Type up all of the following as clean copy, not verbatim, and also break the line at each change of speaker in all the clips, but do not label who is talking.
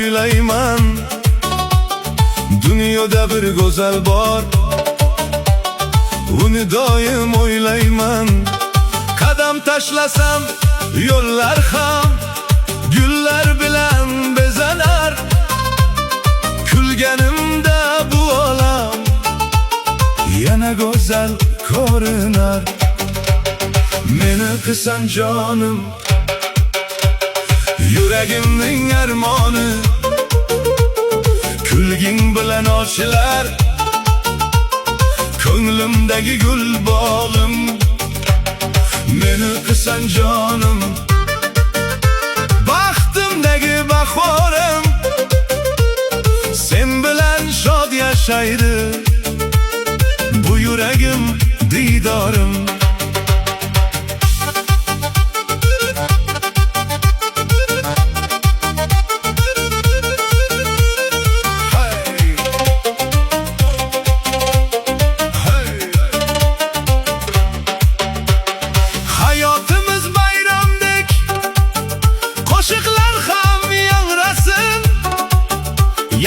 kuylayman. Dunyoda bir go'zal bor, uni doim o'ylayman. Qadam tashlasam yo'llar ham gullar bilan bezanar. Kulganimda bu olam yana go'zal ko'rinar. Meni qilsan jonim, yuragimning armoni. Kulging bilan ochilar ko'nglimdagi gul bog'im. Meni qilsan jonim, baxtimdagi bahorim. Sen bilan shod yashaydi bu yuragim, diydorim. Hayotimiz bayramdek, qo'shiqlar ham yangrasin.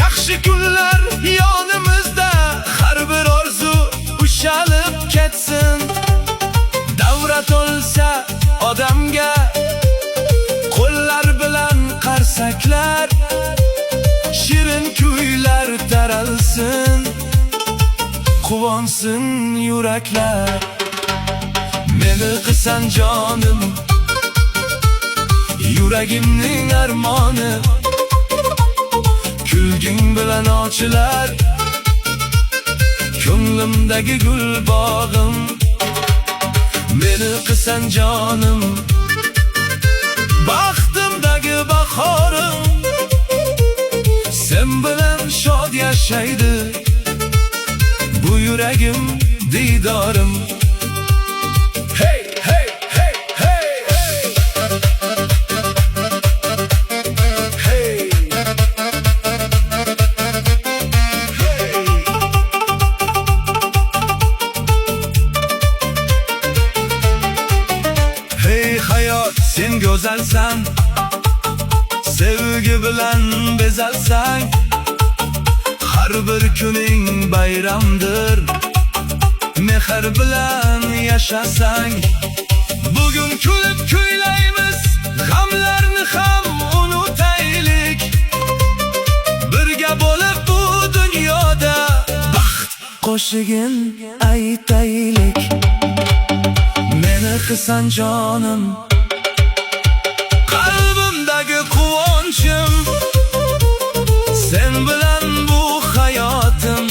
Yaxshi kunlar yonimizda, har bir orzu ushalib ketsin. Davra to'lsa odamga, qo'llar bilan qarsaklar, shirin kuylar taralsin, quvonsin yuraklar. Meni qilsan jonim, yuragimning armoni. Kulging bilan ochilar ko'nglimdagi gul bog'im. Meni qilsan jonim, baxtimdagi bahorim. Sen bilan shod yashaydi bu yuragim, diydorim. Hey, hey, hey, hey, hey. Hey. Hey hayot, sen go'zalsan, sevgi bilan bezalsang. Har bir kuning bayramdir, mehr bilan yashasang. Bugun kulib kuylaymiz, g'amlarni ham unutaylik. Birga bo'lib bu dunyoda baxt qo'shigin aytaylik. Meni qilsan jonim, qalbimdagi quvonchim. Sen bilan bu hayotim,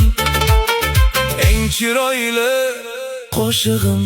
eng chiroyli qo'shig'im.